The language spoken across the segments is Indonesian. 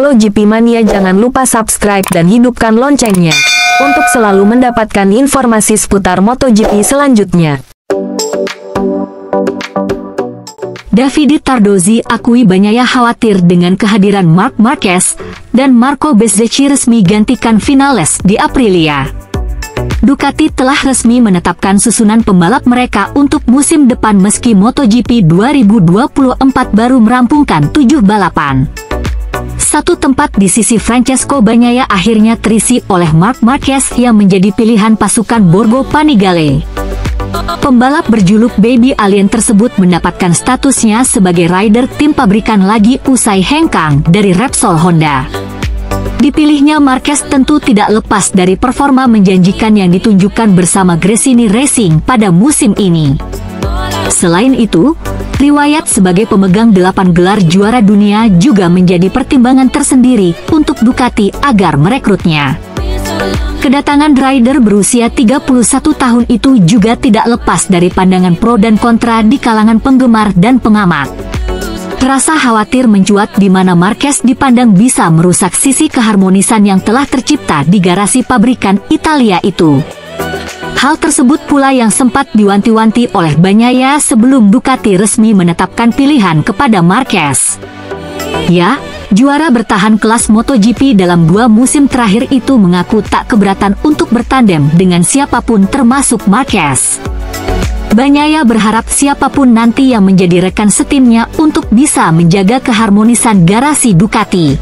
Halo GP Mania, jangan lupa subscribe dan hidupkan loncengnya untuk selalu mendapatkan informasi seputar MotoGP selanjutnya. Davide Tardozzi akui Bagnaia khawatir dengan kehadiran Marc Marquez dan Marco Bezzecchi resmi gantikan Vinales di Aprilia. Ducati telah resmi menetapkan susunan pembalap mereka untuk musim depan meski MotoGP 2024 baru merampungkan 7 balapan. Satu tempat di sisi Francesco Bagnaia akhirnya terisi oleh Marc Marquez yang menjadi pilihan pasukan Borgo Panigale. Pembalap berjuluk Baby Alien tersebut mendapatkan statusnya sebagai rider tim pabrikan lagi usai hengkang dari Repsol Honda. Dipilihnya Marquez tentu tidak lepas dari performa menjanjikan yang ditunjukkan bersama Gresini Racing pada musim ini. Selain itu, riwayat sebagai pemegang 8 gelar juara dunia juga menjadi pertimbangan tersendiri untuk Ducati agar merekrutnya. Kedatangan rider berusia 31 tahun itu juga tidak lepas dari pandangan pro dan kontra di kalangan penggemar dan pengamat. Rasa khawatir mencuat di mana Marquez dipandang bisa merusak sisi keharmonisan yang telah tercipta di garasi pabrikan Italia itu. Hal tersebut pula yang sempat diwanti-wanti oleh Bagnaia sebelum Ducati resmi menetapkan pilihan kepada Marquez. Ya, juara bertahan kelas MotoGP dalam 2 musim terakhir itu mengaku tak keberatan untuk bertandem dengan siapapun termasuk Marquez. Bagnaia berharap siapapun nanti yang menjadi rekan setimnya untuk bisa menjaga keharmonisan garasi Ducati.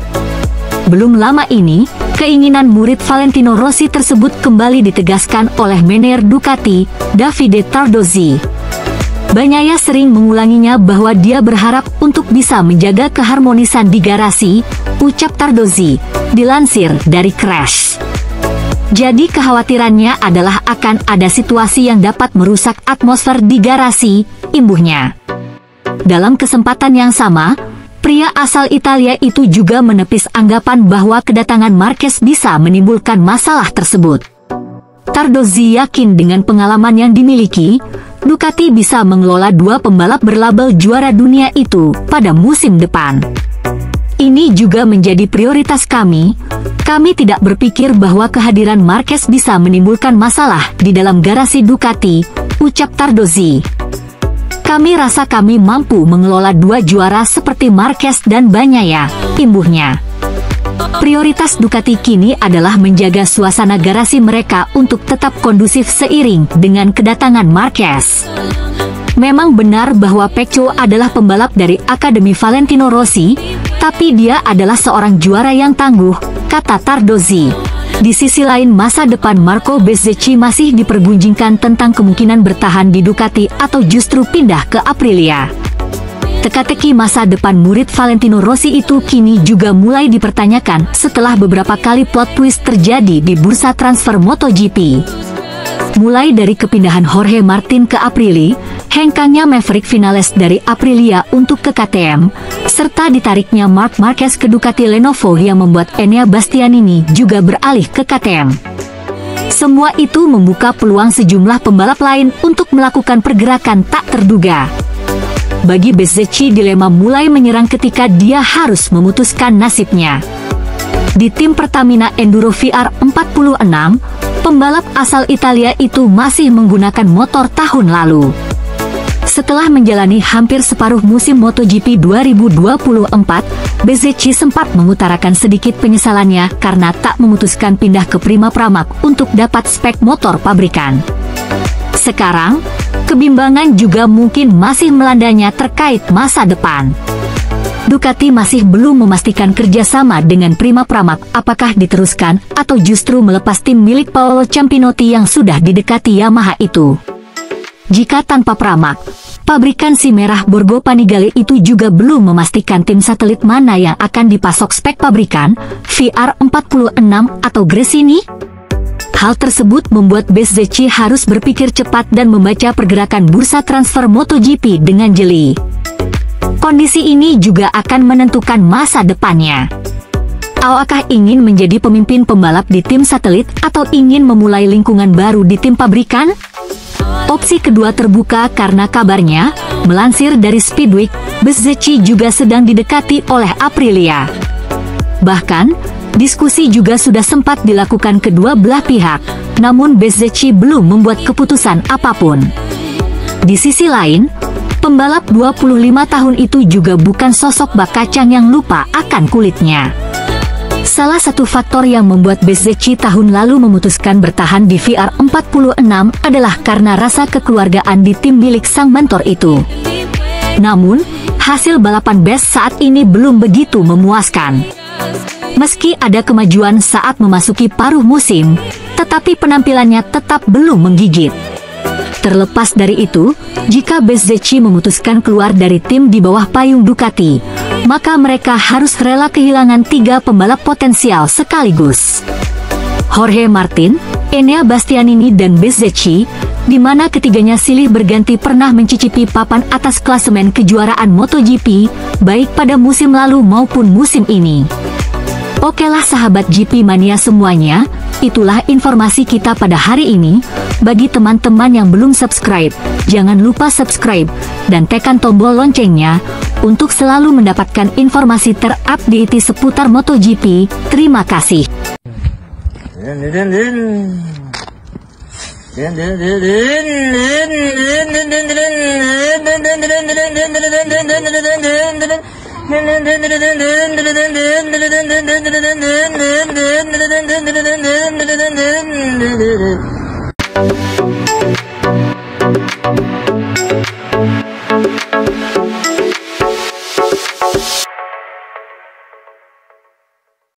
Belum lama ini, keinginan murid Valentino Rossi tersebut kembali ditegaskan oleh manajer Ducati, Davide Tardozzi. Bagnaia sering mengulanginya bahwa dia berharap untuk bisa menjaga keharmonisan di garasi, ucap Tardozzi, dilansir dari Crash. Jadi kekhawatirannya adalah akan ada situasi yang dapat merusak atmosfer di garasi, imbuhnya. Dalam kesempatan yang sama, pria asal Italia itu juga menepis anggapan bahwa kedatangan Marquez bisa menimbulkan masalah tersebut. Tardozzi yakin dengan pengalaman yang dimiliki, Ducati bisa mengelola 2 pembalap berlabel juara dunia itu pada musim depan. Ini juga menjadi prioritas kami. Kami tidak berpikir bahwa kehadiran Marquez bisa menimbulkan masalah di dalam garasi Ducati, ucap Tardozzi. Kami rasa kami mampu mengelola 2 juara seperti Marquez dan Bagnaia, imbuhnya. Prioritas Ducati kini adalah menjaga suasana garasi mereka untuk tetap kondusif seiring dengan kedatangan Marquez. Memang benar bahwa Pecco adalah pembalap dari Akademi Valentino Rossi, tapi dia adalah seorang juara yang tangguh, kata Tardozzi. Di sisi lain, masa depan Marco Bezzecchi masih dipergunjingkan tentang kemungkinan bertahan di Ducati atau justru pindah ke Aprilia. Teka-teki masa depan murid Valentino Rossi itu kini juga mulai dipertanyakan setelah beberapa kali plot twist terjadi di bursa transfer MotoGP. Mulai dari kepindahan Jorge Martin ke Aprilia, hengkangnya Maverick Vinales dari Aprilia untuk ke KTM, serta ditariknya Marc Marquez ke Ducati Lenovo yang membuat Enea Bastianini juga beralih ke KTM. Semua itu membuka peluang sejumlah pembalap lain untuk melakukan pergerakan tak terduga. Bagi Bezzecchi, dilema mulai menyerang ketika dia harus memutuskan nasibnya. Di tim Pertamina Enduro VR46, pembalap asal Italia itu masih menggunakan motor tahun lalu. Setelah menjalani hampir separuh musim MotoGP 2024, Bezzecchi sempat mengutarakan sedikit penyesalannya karena tak memutuskan pindah ke Prima Pramac untuk dapat spek motor pabrikan. Sekarang, kebimbangan juga mungkin masih melandanya terkait masa depan. Ducati masih belum memastikan kerjasama dengan Prima Pramac apakah diteruskan atau justru melepas tim milik Paolo Ciampinotti yang sudah didekati Yamaha itu. Jika tanpa Pramac, pabrikan si merah Borgo Panigale itu juga belum memastikan tim satelit mana yang akan dipasok spek pabrikan, VR46 atau Gresini. Hal tersebut membuat Bezzecchi harus berpikir cepat dan membaca pergerakan bursa transfer MotoGP dengan jeli. Kondisi ini juga akan menentukan masa depannya. Apakah ingin menjadi pemimpin pembalap di tim satelit atau ingin memulai lingkungan baru di tim pabrikan? Opsi kedua terbuka karena kabarnya, melansir dari Speedweek, Bezzecchi juga sedang didekati oleh Aprilia. Bahkan, diskusi juga sudah sempat dilakukan kedua belah pihak, namun Bezzecchi belum membuat keputusan apapun. Di sisi lain, pembalap 25 tahun itu juga bukan sosok bak kacang yang lupa akan kulitnya. Salah satu faktor yang membuat Bezzecchi tahun lalu memutuskan bertahan di VR46 adalah karena rasa kekeluargaan di tim milik sang mentor itu. Namun, hasil balapan Bezz saat ini belum begitu memuaskan. Meski ada kemajuan saat memasuki paruh musim, tetapi penampilannya tetap belum menggigit. Terlepas dari itu, jika Bezzecchi memutuskan keluar dari tim di bawah payung Ducati, maka mereka harus rela kehilangan 3 pembalap potensial sekaligus. Jorge Martin, Enea Bastianini dan Bezzecchi, di mana ketiganya silih berganti pernah mencicipi papan atas klasemen kejuaraan MotoGP, baik pada musim lalu maupun musim ini. Okelah sahabat GP Mania semuanya, itulah informasi kita pada hari ini. Bagi teman-teman yang belum subscribe, jangan lupa subscribe dan tekan tombol loncengnya untuk selalu mendapatkan informasi terupdate seputar MotoGP. Terima kasih.